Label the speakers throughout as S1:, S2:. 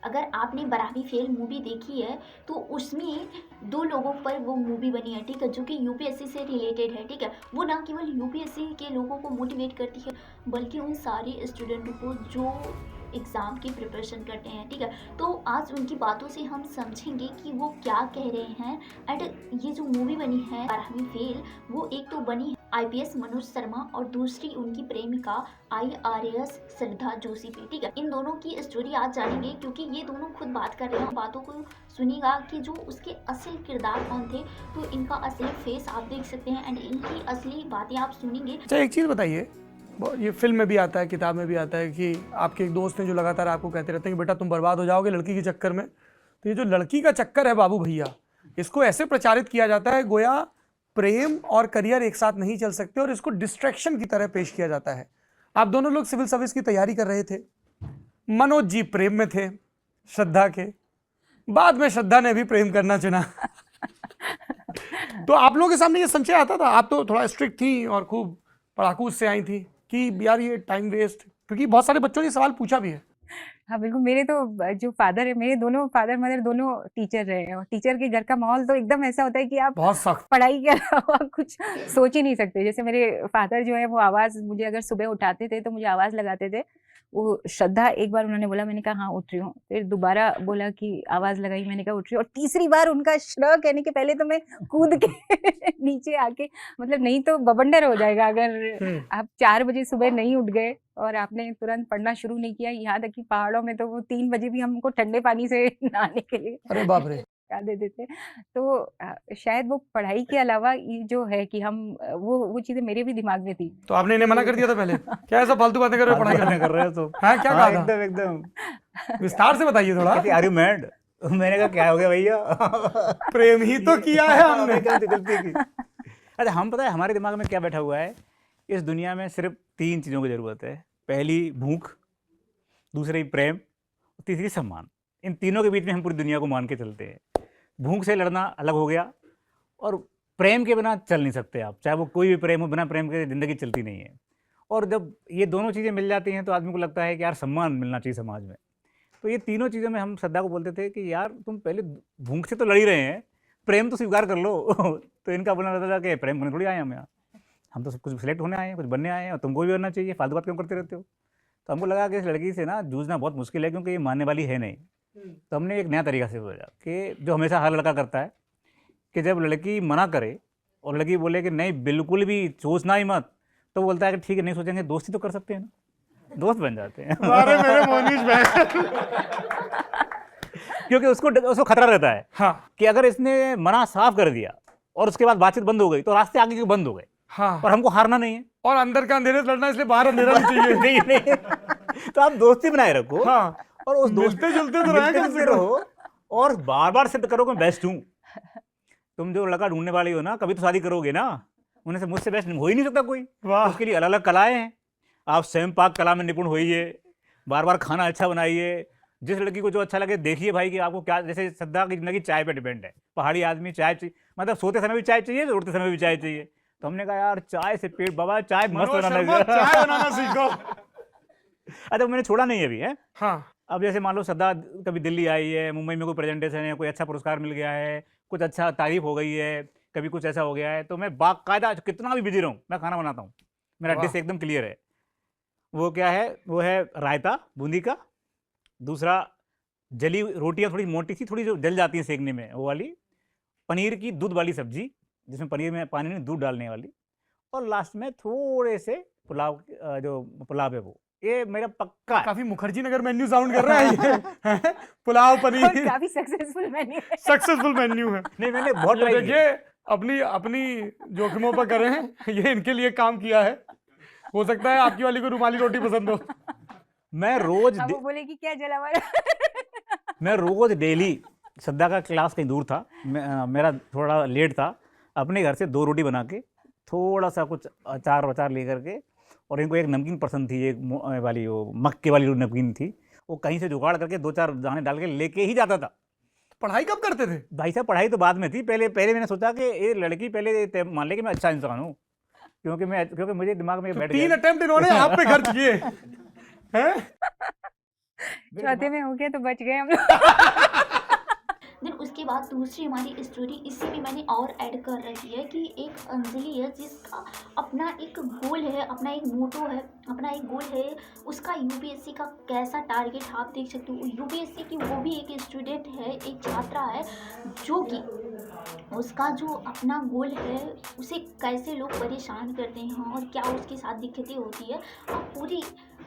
S1: अगर आपने बारावी फेल मूवी देखी है तो उसमें दो लोगों पर वो मूवी बनी है, ठीक है, जो कि यूपीएससी से रिलेटेड है, ठीक है। वो ना केवल यूपीएससी के लोगों को मोटिवेट करती है बल्कि उन सारे स्टूडेंटों को जो एग्ज़ाम की प्रिपरेशन करते हैं, ठीक है। तो आज उनकी बातों से हम समझेंगे कि वो क्या कह रहे हैं। एंड ये जो मूवी बनी है बारहवीं फेल, वो एक तो बनी है आईपीएस मनोज शर्मा और दूसरी उनकी प्रेमिका आईआरएस श्रद्धा जोशी पे, ठीक है। इन दोनों की स्टोरी आज जानेंगे क्योंकि ये दोनों खुद बात कर रहे हैं, बातों को सुनिएगा कि जो उसके असल किरदार कौन थे, तो इनका असली फेस आप देख सकते हैं एंड इनकी असली बातें आप सुनेंगे।
S2: अच्छा, एक चीज़ बताइए, ये फिल्म में भी आता है, किताब में भी आता है कि आपके एक दोस्त हैं जो लगातार आपको कहते रहते हैं कि बेटा तुम बर्बाद हो जाओगे लड़की के चक्कर में। तो ये जो लड़की का चक्कर है बाबू भैया, इसको ऐसे प्रचारित किया जाता है गोया प्रेम और करियर एक साथ नहीं चल सकते और इसको डिस्ट्रैक्शन की तरह पेश किया जाता है। आप दोनों लोग सिविल सर्विस की तैयारी कर रहे थे, मनोज जी प्रेम में थे श्रद्धा के, बाद में श्रद्धा ने भी प्रेम करना चुना। तो आप लोगों के सामने ये संशय आता था? आप तो थोड़ा स्ट्रिक्ट थी और खूब पढ़ाकू से आई थी कि यार ये टाइम वेस्ट, क्योंकि बहुत सारे बच्चों ने सवाल पूछा भी है।
S3: हाँ बिल्कुल, मेरे तो जो फादर है, मेरे दोनों फादर मदर दोनों टीचर रहे हैं और टीचर के घर का माहौल तो एकदम ऐसा होता है कि आप
S2: बहुत सख्त।
S3: पढ़ाई के अलावा कुछ सोच ही नहीं सकते। जैसे मेरे फादर जो है वो आवाज़, मुझे अगर सुबह उठाते थे तो मुझे आवाज़ लगाते थे। वो श्रद्धा एक बार उन्होंने बोला, मैंने कहा हाँ उठ रही हूँ, फिर दोबारा बोला कि आवाज़ लगाई, मैंने कहा उठ रही हूँ, और तीसरी बार उनका श्र कहने के पहले तो मैं कूद के नीचे आके, मतलब नहीं तो बवंडर हो जाएगा अगर आप 4 बजे सुबह नहीं उठ गए और आपने तुरंत पढ़ना शुरू नहीं किया। यहाँ तक कि पहाड़ों में तो वो 3 बजे भी हमको ठंडे पानी से नहाने के लिए
S2: अरे बाप रे।
S3: क्या देते थे। तो शायद वो पढ़ाई के अलावा ये जो है कि हम वो चीज़ें मेरे भी दिमाग में थी।
S2: तो आपने इन्हें मना कर दिया था पहले? क्या ऐसा फालतू बातें कर रहे हो, पढ़ाई कर रहे हो? तो हाँ, क्या कहा था?
S4: एकदम एकदम
S2: विस्तार से बताइए थोड़ा।
S4: Are you mad? मैंने कहा क्या हो गया भैया?
S2: प्रेम ही तो किया है हमने।
S4: गलती की। अच्छा, हम पता है हमारे दिमाग में क्या बैठा हुआ है, इस दुनिया में सिर्फ 3 चीज़ों की ज़रूरत है। पहली भूख, दूसरी प्रेम, तीसरी सम्मान। इन तीनों के बीच में हम पूरी दुनिया को मान के चलते हैं। भूख से लड़ना अलग हो गया, और प्रेम के बिना चल नहीं सकते आप, चाहे वो कोई भी प्रेम हो, बिना प्रेम के ज़िंदगी चलती नहीं है। और जब ये दोनों चीज़ें मिल जाती हैं तो आदमी को लगता है कि यार सम्मान मिलना चाहिए समाज में। तो ये तीनों चीज़ों में हम श्रद्धा को बोलते थे कि यार तुम पहले भूख से तो लड़ ही रहे हैं, प्रेम तो स्वीकार कर लो। तो इनका बोलना रहता था कि प्रेम करने थोड़ी आए हम यहाँ, हम तो सब कुछ सिलेक्ट होने आए हैं, कुछ बनने आए हैं, और तुमको भी बनना चाहिए, फालतू बात क्यों करते रहते हो। तो हमको लगा कि इस लड़की से ना जूझना बहुत मुश्किल है, क्योंकि ये मानने वाली है नहीं। तो हमने एक नया तरीका से सोचा कि जो हमेशा हर लड़का करता है कि जब लड़की मना करे और लड़की बोले कि नहीं बिल्कुल भी सोचना ही मत, तो बोलता है कि ठीक है नहीं सोचेंगे, दोस्ती तो कर सकते हैं ना, दोस्त बन जाते हैं।
S2: अरे मेरे मोनीश भाई।
S4: क्योंकि उसको खतरा रहता है
S2: हाँ
S4: कि अगर इसने मना साफ कर दिया और उसके बाद बातचीत बंद हो गई तो रास्ते आगे के बंद हो गए।
S2: हाँ,
S4: और हमको हारना नहीं है,
S2: और अंदर का अंधेरे से लड़ना, इसलिए बाहर अंधेरा नहीं चाहिए।
S4: नहीं। तो आप दोस्ती बनाए रखो।
S2: हाँ,
S4: और उस
S2: मिलते जुलते तो रहे, कम से कम।
S4: रहो, और बार बार सिद्ध करो कि मैं बेस्ट हूँ। तुम जो लड़का ढूंढने वाली हो ना, कभी तो शादी करोगे ना, उन्हें से मुझसे बेस्ट हो ही नहीं सकता कोई।
S2: वाह।
S4: उसके लिए अलग अलग कलाएं हैं। आप स्वयं पाक कला में निपुण होइए, बार बार खाना अच्छा बनाइए, जिस लड़की को जो अच्छा लगे देखिए भाई कि आपको क्या। जैसे श्रद्धा की जिंदगी चाय पे डिपेंड है, पहाड़ी आदमी चाय चाहिए, मतलब सोते समय भी चाय चाहिए, उठते समय भी चाय चाहिए। तो हमने कहा यार चाय से पेट, बाबा चाय मस्त बनाना,
S2: चाय बनाना सीखो।
S4: अच्छा मैंने छोड़ा नहीं अभी है।
S2: हाँ,
S4: अब जैसे मान लो श्रद्धा कभी दिल्ली आई है, मुंबई में कोई प्रेजेंटेशन है, कोई अच्छा पुरस्कार मिल गया है, कुछ अच्छा तारीफ हो गई है, कभी कुछ ऐसा हो गया है, तो मैं बाकायदा कितना भी बिजी रहूँ मैं खाना बनाता हूँ। मेरा डिश एकदम क्लियर है। वो क्या है, वो है रायता बूंदी का, दूसरा जली रोटियाँ थोड़ी मोटी सी, थोड़ी जो जल जाती हैं सेकने में, वो वाली, पनीर की दूध वाली सब्जी जिसमें पनीर में पानी में दूध डालने वाली, और लास्ट में थोड़े से पुलाव, जो पुलाव है वो। ये मेरा पक्का है।
S2: काफी मुखर्जी नगर मेन्यू साउंड कर रहा है ये। पुलाव पनीर
S3: काफी सक्सेसफुल मेन्यू है।
S2: सक्सेसफुल मेन्यू है।
S4: नहीं मैंने बहुत
S2: ये
S4: ट्राई किया।
S2: देखिए, अपनी अपनी जोखिमों पर करें, ये इनके लिए काम किया है। हो सकता है आपकी वाली को रुमाली रोटी पसंद हो।
S4: मैं रोज
S3: वो बोलेगी क्या जला
S4: मैं रोज डेली, श्रद्धा का क्लास कहीं दूर था, मेरा थोड़ा लेट था, अपने घर से 2 रोटी बना के, थोड़ा सा कुछ अचार वचार लेकर के, और इनको एक नमकीन पसंद थी, एक वाली वो मक्के वाली नमकीन थी, वो कहीं से जुगाड़ करके 2-4 दाने डाल के लेके ही जाता था।
S2: पढ़ाई कब करते थे
S4: भाई साहब? पढ़ाई तो बाद में थी, पहले मैंने सोचा कि ये लड़की पहले मान ले कि मैं अच्छा इंसान हूँ, क्योंकि मुझे दिमाग में बैठ गया।
S2: 3 अटेम्प्ट इन्होंने आप पे खर्च किए हैं।
S3: चौथे में हो गया तो बच गए हम लोग।
S1: देन उसके बाद दूसरी हमारी स्टोरी इससे भी मैंने और ऐड कर रखी है कि एक अंजलि है जिसका अपना एक गोल है, अपना एक मोटो है, अपना एक गोल है। उसका यूपीएससी का कैसा टारगेट आप देख सकते हो। यूपीएससी की वो भी एक स्टूडेंट है, एक छात्रा है, जो कि उसका जो अपना गोल है उसे कैसे लोग परेशान करते हैं और क्या उसके साथ दिक्कतें होती है। आप पूरी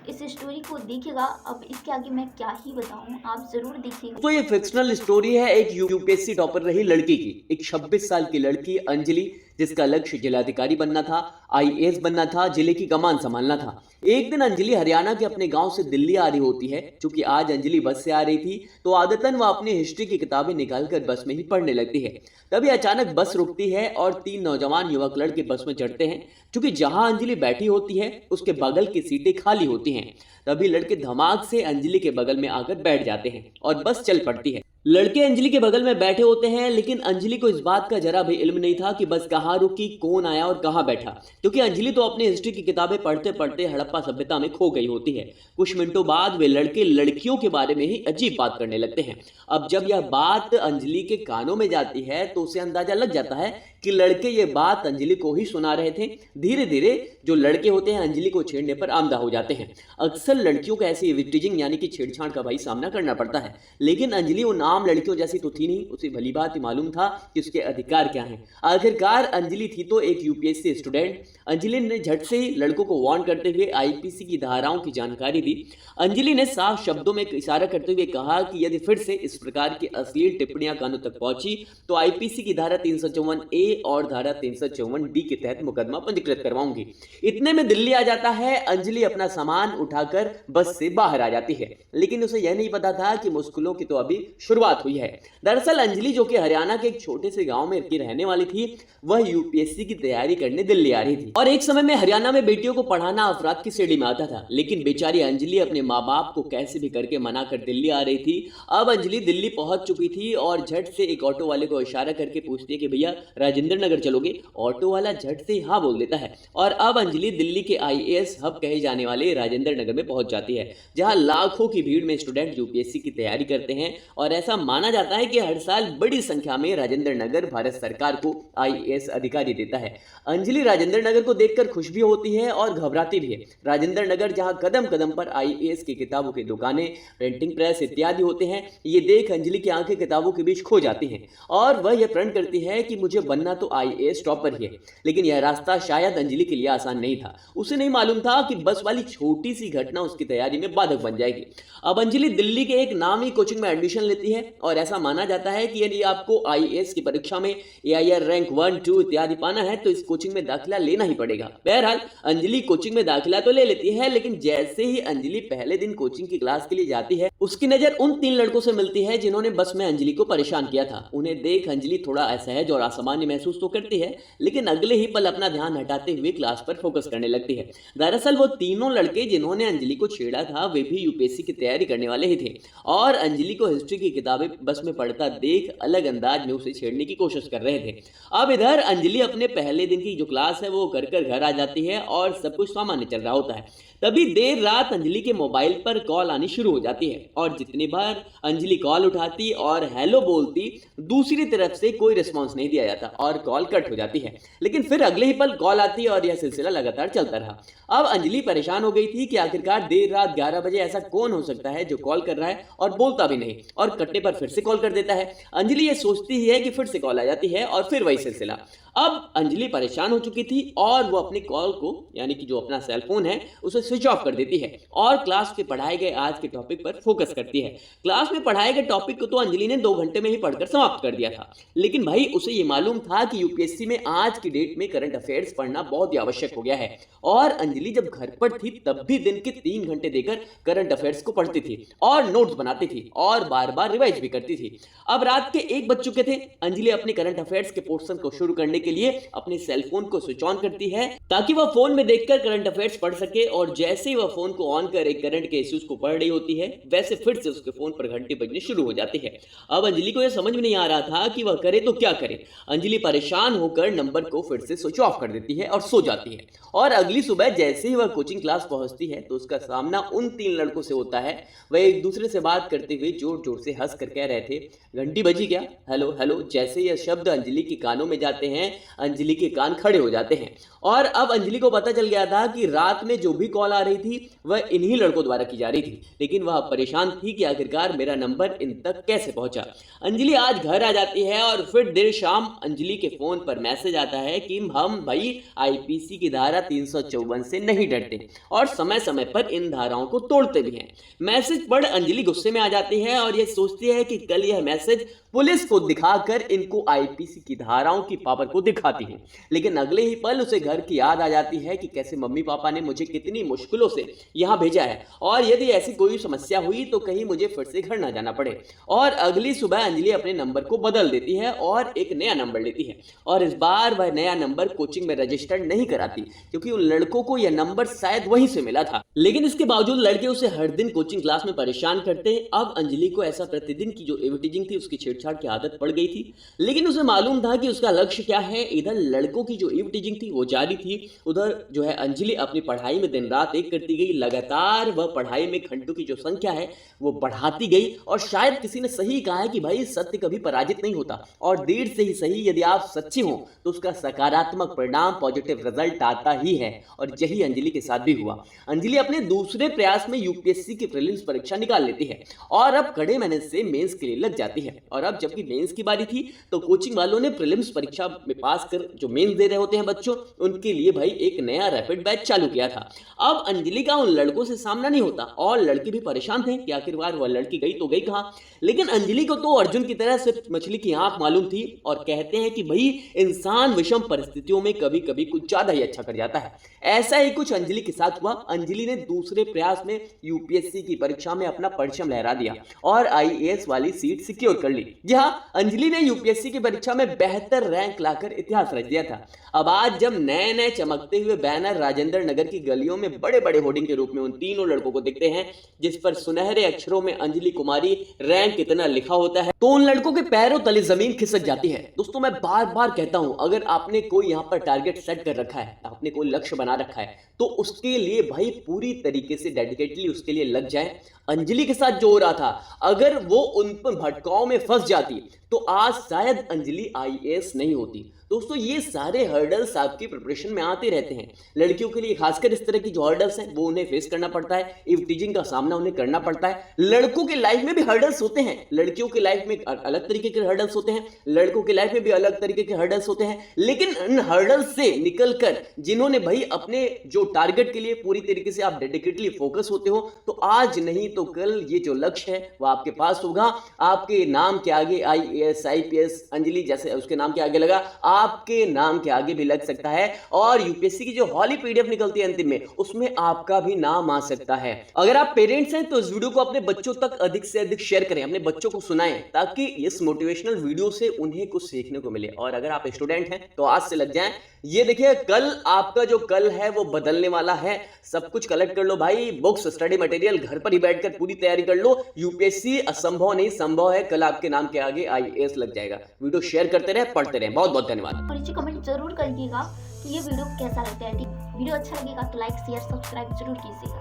S1: इस स्टोरी को देखिएगा। अब इसके आगे मैं क्या ही बताऊं, आप ज़रूर देखिएगा।
S5: तो ये फिक्शनल स्टोरी है एक यूपीएससी टॉपर रही लड़की की। एक 26 साल की लड़की अंजलि, जिसका लक्ष्य जिलाधिकारी बनना था, आईएएस बनना था, जिले की कमान संभालना था। एक दिन अंजलि हरियाणा के अपने गांव से दिल्ली आ रही होती है। चूंकि आज अंजलि बस से आ रही थी तो आदतन वह अपनी हिस्ट्री की किताबें निकालकर बस में ही पढ़ने लगती है। तभी अचानक बस रुकती है और 3 नौजवान युवक लड़के बस में चढ़ते हैं। चूंकि जहां अंजलि बैठी होती है उसके बगल की सीटें खाली होती हैं। तभी लड़के धमाक से अंजलि के बगल में आकर बैठ जाते हैं और बस चल पड़ती है। लड़के अंजलि के बगल में बैठे होते हैं, लेकिन अंजलि को इस बात का जरा भी इल्म नहीं था कि बस कहाँ रुकी, कौन आया और कहाँ बैठा। क्योंकि अंजलि तो अपनी हिस्ट्री की किताबें पढ़ते पढ़ते हड़प्पा सभ्यता में खो गई होती है। कुछ मिनटों बाद वे लड़के लड़कियों के बारे में ही अजीब बात करने लगते हैं। अब जब यह बात अंजलि के कानों में जाती है तो उसे अंदाजा लग जाता है कि लड़के ये बात अंजलि को ही सुना रहे थे। धीरे धीरे जो लड़के होते हैं अंजलि को छेड़ने पर आमदा हो जाते हैं। अक्सर लड़कियों को ऐसी विक्टिजिंग यानी कि छेड़छाड़ का भाई सामना करना पड़ता है, लेकिन अंजलि वो आम लड़कियों जैसी तो थी नहीं। उसे भली बात ही मालूम था कि उसके अधिकार क्या हैं। आखिरकार अंजलि थी तो एक यूपीएससी स्टूडेंट। अंजलि ने झट से ही लड़कों को वार्न करते हुए आईपीसी की धाराओं की जानकारी दी। अंजलि ने साफ शब्दों में इशारा करते हुए कहा कि यदि फिर से इस प्रकार की अश्लील टिप्पणियां कानों तक पहुंची तो आईपीसी की धारा 354A और धारा 354D के तहत मुकदमा पंजीकृत करवाऊंगी। इतने में दिल्ली आ जाता है। अंजलि अपना सामान उठाकर बस से बाहर आ जाती है, लेकिन उसे यह नहीं पता था कि मुश्किलों की तो अभी शुरुआत हुई है। दरअसल अंजलि, जो कि हरियाणा के एक छोटे से गांव में की रहने वाली थी, वह यूपीएससी की तैयारी करने दिल्ली आ रही थी। और एक समय में हरियाणा में बेटियों को पढ़ाना अपराध की श्रेणी में आता था, लेकिन बेचारी अंजलि अपने माँ बाप को कैसे भी करके मना कर दिल्ली आ रही थी। अब अंजलि दिल्ली पहुंच चुकी थी और झट से एक ऑटो वाले को इशारा करके पूछती है कि भैया राजेंद्र नगर चलोगे। ऑटो वाला झट से हाँ बोल देता है और अब अंजलि दिल्ली के आईएएस हब कहे जाने वाले राजेंद्र नगर में पहुंच जाती है, जहां लाखों की भीड़ में स्टूडेंट यूपीएससी की तैयारी करते हैं। और ऐसा माना जाता है कि हर साल बड़ी संख्या में राजेंद्र नगर भारत सरकार को आईएएस अधिकारी देता है। अंजलि राजेंद्र नगर को देखकर खुश भी होती है और घबराती भी है। राजेंद्र नगर, जहां कदम कदम पर आईएएस की किताबों की दुकानें, प्रिंटिंग प्रेस इत्यादि होते हैं, ये देख अंजलि की आंखें किताबों के बीच खो जाती हैं और वह यह प्रण करती है कि मुझे बनना तो आईएएस टॉपर ही है। लेकिन यह रास्ता शायद अंजलि के लिए आसान नहीं था। उसे नहीं मालूम था कि बस वाली छोटी सी घटना उसकी तैयारी में बाधक बन जाएगी। अब अंजलि दिल्ली के एक नामी कोचिंग में एडमिशन लेती है और ऐसा माना जाता है कि यदि आपको आईएएस की परीक्षा में एआईआर रैंक 1, 2 इत्यादि पाना है तो इस कोचिंग में दाखिला लेना ही पड़ेगा। बहरहाल अंजलि कोचिंग में दाखिला तो ले लेती है, लेकिन जैसे ही अंजलि पहले दिन कोचिंग की क्लास के लिए जाती है, उसकी नजर उन 3 लड़कों से मिलती है जिन्होंने बस में अंजलि को परेशान किया था। उन्हें देख अंजलि थोड़ा असहज और असामान्य महसूस तो करती है, लेकिन अगले ही पल अपना ध्यान हटाते हुए क्लास पर फोकस करने लगती है। दरअसल वो तीनों लड़के जिन्होंने अंजलि को छेड़ा था वे भी यूपीएससी की तैयारी करने वाले ही थे और अंजलि को हिस्ट्री की किताबें बस में पढ़ता देख अलग अंदाज में उसे छेड़ने की कोशिश कर रहे थे। अब इधर अंजलि अपने पहले दिन की जो क्लास है वो कर घर आ जाती है और सब कुछ सामान्य चल रहा होता है। तभी देर रात अंजलि के मोबाइल पर कॉल आनी शुरू हो जाती है और जितनी बार अंजलि कॉल उठाती और हेलो बोलती, दूसरी तरफ से कोई रिस्पॉन्स नहीं दिया जाता और कॉल कट हो जाती है। लेकिन फिर अगले ही पल कॉल आती और यह सिलसिला लगातार चलता रहा। अब अंजलि परेशान हो गई थी कि आखिरकार देर रात 11 बजे ऐसा कौन हो सकता है जो कॉल कर रहा है और बोलता भी नहीं और कटने पर फिर से कॉल कर देता है। अंजलि ये सोचती ही है कि फिर से कॉल आ जाती है और फिर वही सिलसिला। अब अंजलि परेशान हो चुकी थी और वो अपनी कॉल को, यानी कि जो अपना सेल फोन है, उसे स्विच ऑफ कर देती है और क्लास के पढ़ाए गए आज के टॉपिक पर फोकस करती है। क्लास में पढ़ाए गए टॉपिक को तो अंजलि ने 2 घंटे में ही पढ़कर समाप्त कर दिया था, लेकिन भाई उसे ये मालूम था कि यूपीएससी में आज की डेट में करंट अफेयर्स पढ़ना बहुत ही आवश्यक हो गया है। और अंजलि जब घर पर थी तब भी दिन के 3 घंटे देकर करंट अफेयर्स को पढ़ती थी और नोट्स बनाती थी और बार बार रिवाइज भी करती थी। अब रात के 1 बज चुके थे। अंजलि अपने करंट अफेयर्स के पोर्शन को शुरू करने के लिए अपने सेल फोन को स्विच ऑन करती है ताकि वह फोन में देखकर करंट अफेयर्स पढ़ सके और जैसे ही वह फोन को ऑन कर एक करंट के इश्यूज को पढ़ रही होती है, वैसे फिर से उसके फोन पर घंटी बजने शुरू हो जाती है। अब अंजलि को यह समझ में नहीं आ रहा था कि वह करे तो क्या करे। अंजलि परेशान होकर नंबर को फिर से स्विच ऑफ कर देती है और सो जाती है। और अगली सुबह जैसे ही वह कोचिंग क्लास पहुंचती है तो उसका सामना उन 3 लड़कों से होता है। वह एक दूसरे से बात करते हुए जोर जोर से हंस कर कह रहे थे, घंटी बजी क्या, हेलो हेलो। जैसे यह शब्द अंजलि के कानों में जाते हैं, अंजलि के कान खड़े हो जाते हैं। और अब अंजलि को पता चल गया था कि रात में जो भी कॉल आ रही थी वह इन्हीं लड़कों द्वारा की जा रही थी। लेकिन वह परेशान थी कि आखिरकार मेरा नंबर इन तक कैसे पहुंचा। अंजलि आज घर आ जाती है और फिर देर शाम अंजलि के फोन पर मैसेज आता है कि हम भाई आईपीसी की धारा 354 से नहीं डरते और समय समय पर इन धाराओं को तोड़ते भी हैं। मैसेज पढ़ अंजलि गुस्से में आ जाती है और यह सोचती है कि कल यह मैसेज पुलिस को दिखाकर इनको आईपीसी की धाराओं की पावर को दिखाती है। लेकिन अगले ही पल उसे घर की याद आ जाती है कि कैसे मम्मी पापा ने मुझे कितनी मुश्किलों से यहाँ भेजा है और यदि ऐसी कोई समस्या हुई तो कहीं मुझे फिर से घर ना जाना पड़े। और अगली सुबह अंजलि अपने नंबर को बदल देती है और एक नया नंबर लेती है। और इस बार वह नया नंबर कोचिंग में रजिस्टर्ड नहीं कराती क्योंकि उन लड़कों को यह नंबर शायद वहीं से मिला था। लेकिन इसके बावजूद लड़के उसे हर दिन कोचिंग क्लास में परेशान करते। अब अंजलि को ऐसा प्रतिदिन की जो एविटीजिंग थी उसकी छेड़छाड़ की आदत पड़ गई थी। लेकिन उसे मालूम था कि उसका लक्ष्य क्या है। इधर लड़कों की जो एविटीजिंग थी वो जारी थी, उधर जो है अंजलि अपनी पढ़ाई में दिन रात एक करती गई। लगातार वह पढ़ाई में घंटों की जो संख्या है वो बढ़ाती गई। और शायद किसी ने सही कहा है कि भाई सत्य कभी पराजित नहीं होता और देर से ही सही यदि आप सच्चे हो तो उसका सकारात्मक परिणाम पॉजिटिव रिजल्ट आता ही है। और यही अंजलि के साथ भी हुआ। अंजलि अपने दूसरे प्रयास में यूपीएससी की प्रीलिम्स परीक्षा निकाल लेती है और अब कड़े मेहनत से मेंस के लिए लग जाती है। और अब जबकि मेंस की बारी थी तो कोचिंग वालों ने प्रीलिम्स परीक्षा में पास कर जो मेंस दे रहे होते हैं बच्चों, उनके लिए भाई एक नया रैपिड बैच चालू किया था। अब अंजलि का उन लड़कों से सामना नहीं होता और लड़के भी परेशान थे कि आखिरकार वह लड़की गई तो गई कहां। लेकिन अंजलि को तो अर्जुन की तरह सिर्फ मछली की आंख मालूम थी और कहते हैं कि भाई इंसान विषम परिस्थितियों में कभी कभी कुछ ज्यादा ही अच्छा कर जाता है। ऐसा ही कुछ अंजलि के साथ हुआ। अंजलि ने दूसरे प्रयास में यूपीएससी की परीक्षा में अपना परचम लहरा दिया और आईएएस वाली सीट सिक्योर कर ली। जी हां, अंजलि ने यूपीएससी की परीक्षा में बेहतर रैंक लाकर इतिहास रच दिया था। अब आज जब नए नए चमकते हुए बैनर राजेंद्र नगर की गलियों में बड़े बड़े होर्डिंग के रूप में उन तीनों लड़कों को दिखते हैं जिस पर सुनहरे अक्षरों में अंजलि कुमारी रैंक कितना लिखा होता है तो उन लड़कों के पैरों तले जमीन खिसक जाती है। दोस्तों मैं बार बार कहता हूं, अगर आपने कोई यहां पर टारगेट सेट कर रखा है, आपने कोई लक्ष्य बना रखा है तो उसके लिए भाई पूरी तरीके से डेडिकेटली उसके लिए लग जाए। अंजलि के साथ जो हो रहा था, अगर वो उन पर भटकाओं में फंस जाती तो आज शायद अंजलि आईएएस नहीं होती। दोस्तों ये सारे हर्डल्स आपकी प्रिपरेशन में आते रहते हैं। लड़कियों के लिए खासकर इस तरह की जो हर्डल्स हैं वो उन्हें फेस करना पड़ता है। इवटीजिंग का सामना उन्हें करना पड़ता है। लड़कों के लाइफ में भी हर्डल्स होते हैं, लड़कियों के लाइफ में अलग तरीके के हर्डल्स होते हैं, लड़कों के लाइफ में भी अलग तरीके के हर्डल्स होते हैं। लेकिन इन हर्डल्स से निकलकर जिन्होंने भाई अपने जो टारगेट के लिए पूरी तरीके से आप डेडिकेटली फोकस होते हो तो आज नहीं तो कल ये जो लक्ष्य है वो आपके पास होगा। आपके नाम के आगे आईएएस आईपीएस अंजलि जैसे उसके नाम के आगे लगा, आपके नाम के आगे भी लग सकता है और यूपीएससी की जो हॉली पीडीएफ निकलती है अंतिम में उसमें आपका भी नाम आ सकता है। अगर आप पेरेंट्स हैं तो इस वीडियो को अपने बच्चों तक अधिक से अधिक शेयर करें, अपने बच्चों को सुनाएं ताकि इस मोटिवेशनल वीडियो से उन्हें कुछ सीखने को मिले। और अगर आप स्टूडेंट हैं तो आज से लग जाएं। ये देखिए कल आपका जो कल है वो बदलने वाला है। सब कुछ कलेक्ट कर लो भाई, बुक्स स्टडी मटेरियल घर पर ही बैठकर पूरी तैयारी कर लो। यूपीएससी असंभव नहीं संभव है, कल आपके नाम के आगे आईएएस लग जाएगा। वीडियो शेयर करते रहे, पढ़ते रहे। बहुत बहुत धन्यवाद।
S1: और नीचे कमेंट जरूर करिएगा कि ये वीडियो कैसा लगता है। वीडियो अच्छा लगेगा तो लाइक शेयर सब्सक्राइब जरूर कीजिएगा।